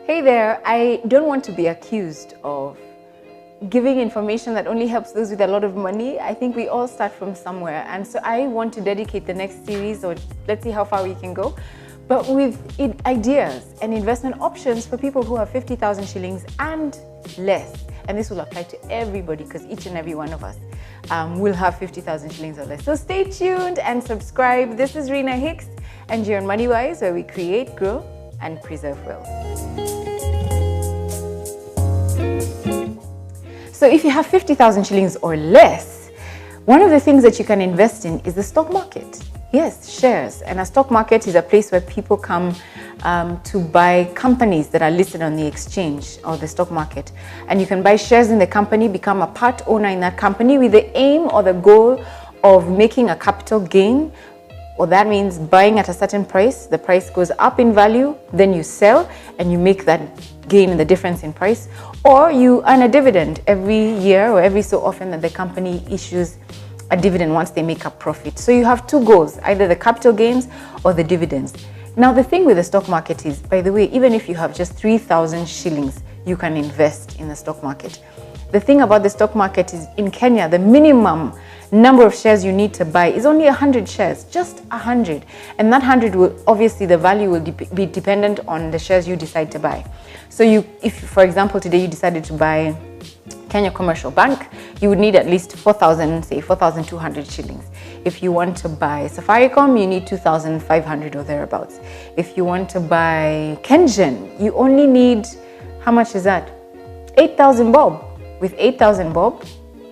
Hey there, I don't want to be accused of giving information that only helps those with a lot of money. I think we all start from somewhere, and so I want to dedicate the next series, or let's see how far we can go, but with ideas and investment options for people who have 50,000 shillings and less. And this will apply to everybody because each and every one of us will have 50,000 shillings or less. So stay tuned and subscribe. This is Rena Hicks, and you're on MoneyWise, where we create, grow, and preserve wealth. So if you have 50,000 shillings or less, one of the things that you can invest in is the stock market. Yes, shares. And a stock market is a place where people come to buy companies that are listed on the exchange or the stock market. And you can buy shares in the company, become a part owner in that company with the aim or the goal of making a capital gain. Or that means buying at a certain price, the price goes up in value, then you sell and you make that gain in the difference in price. Or you earn a dividend every year or every so often that the company issues a dividend once they make a profit. So you have two goals, either the capital gains or the dividends. Now the thing with the stock market is, by the way, even if you have just 3,000 shillings, you can invest in the stock market. The thing about the stock market is in Kenya, the minimum number of shares you need to buy is only 100 shares, just 100. And that 100 will, obviously the value will be dependent on the shares you decide to buy. So if for example, today you decided to buy Kenya Commercial Bank, you would need at least 4,200 shillings. If you want to buy Safaricom, you need 2,500 or thereabouts. If you want to buy KenGen, you only need, how much is that? 8,000 bob. With 8,000 bob,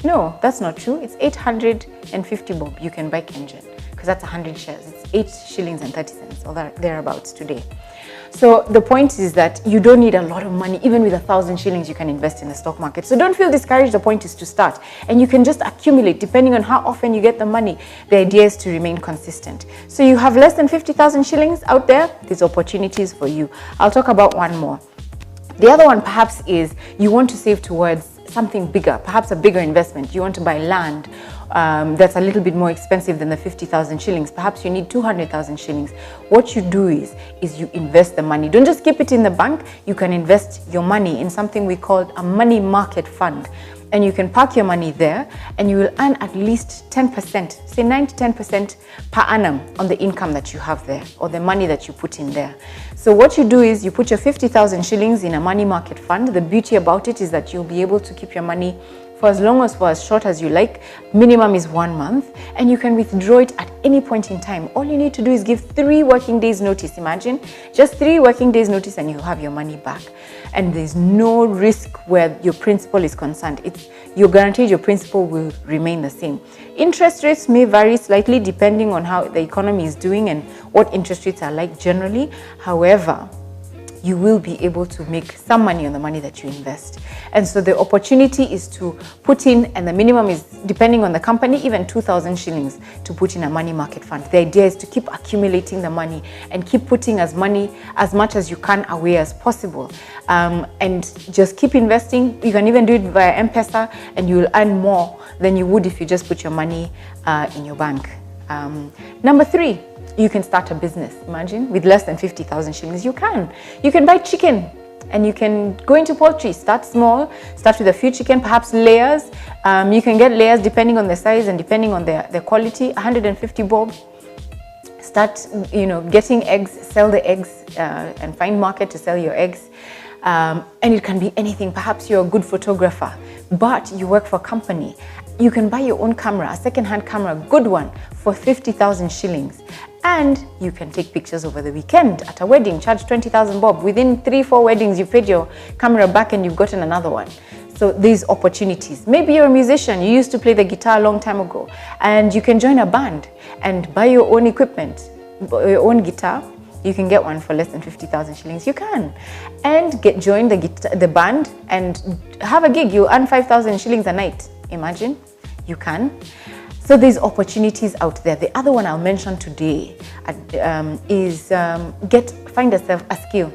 no, that's not true. It's 850 bob. You can buy KenGen because that's 100 shares. It's 8 shillings and 30 cents or thereabouts today. So the point is that you don't need a lot of money. Even with 1,000 shillings, you can invest in the stock market. So don't feel discouraged. The point is to start, and you can just accumulate depending on how often you get the money. The idea is to remain consistent. So you have less than 50,000 shillings out there. There's opportunities for you. I'll talk about one more. The other one perhaps is you want to save towards something bigger, perhaps a bigger investment. You want to buy land that's a little bit more expensive than the 50,000 shillings. Perhaps you need 200,000 shillings. What you do is you invest the money. Don't just keep it in the bank. You can invest your money in something we call a money market fund. And you can park your money there and you will earn at least 10%, say 9 to 10% per annum on the income that you have there or the money that you put in there. So what you do is you put your 50,000 shillings in a money market fund. The beauty about it is that you'll be able to keep your money for as long as for as short as you like. Minimum is 1 month, and you can withdraw it at any point in time. All you need to do is give 3 working days notice. Imagine just 3 working days notice and you'll have your money back. And there's no risk where your principal is concerned. You're guaranteed your principal will remain the same. Interest rates may vary slightly depending on how the economy is doing and what interest rates are like generally. However, you will be able to make some money on the money that you invest. And so the opportunity is to put in, and the minimum is, depending on the company, even 2,000 shillings to put in a money market fund. The idea is to keep accumulating the money and keep putting as much as you can away as possible. And just keep investing. You can even do it via M-Pesa and you will earn more than you would if you just put your money in your bank. Number 3, you can start a business. Imagine, with less than 50,000 shillings, you can buy chicken and you can go into poultry. Start small, start with a few chicken, perhaps layers. You can get layers depending on the size and depending on the quality. 150 bob. Start, getting eggs, sell the eggs and find market to sell your eggs. And it can be anything. Perhaps you're a good photographer, but you work for a company. You can buy your own camera, a second-hand camera, a good one, for 50,000 shillings. And you can take pictures over the weekend at a wedding, charge 20,000 bob. Within 3-4 weddings, you paid your camera back and you've gotten another one. So there's opportunities. Maybe you're a musician, you used to play the guitar a long time ago, and you can join a band and buy your own equipment, your own guitar. You can get one for less than 50,000 shillings. You can. And join the band and have a gig. You earn 5,000 shillings a night. Imagine. You can. So there's opportunities out there. The other one I'll mention today is find a skill.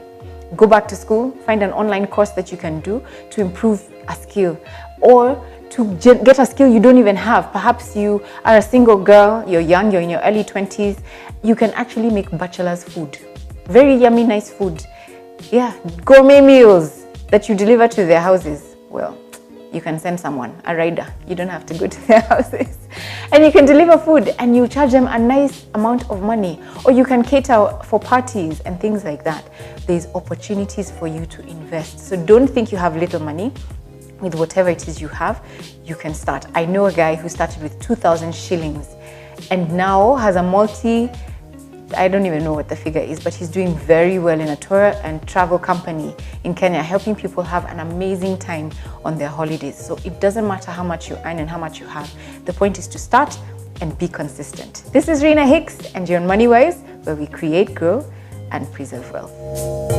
Go back to school, find an online course that you can do to improve a skill, or to get a skill you don't even have. Perhaps you are a single girl, you're young, you're in your early 20s. You can actually make bachelor's food. Very yummy, nice food. gourmet meals that you deliver to their houses. Well, you can send someone, a rider. You don't have to go to their houses. And you can deliver food and you charge them a nice amount of money. Or you can cater for parties and things like that. There's opportunities for you to invest. So don't think you have little money. With whatever it is you have, you can start. I know a guy who started with 2,000 shillings and now has a I don't even know what the figure is, but he's doing very well in a tour and travel company in Kenya, helping people have an amazing time on their holidays. So it doesn't matter how much you earn and how much you have. The point is to start and be consistent. This is Rena Hicks and you're on MoneyWise, where we create, grow, and preserve wealth.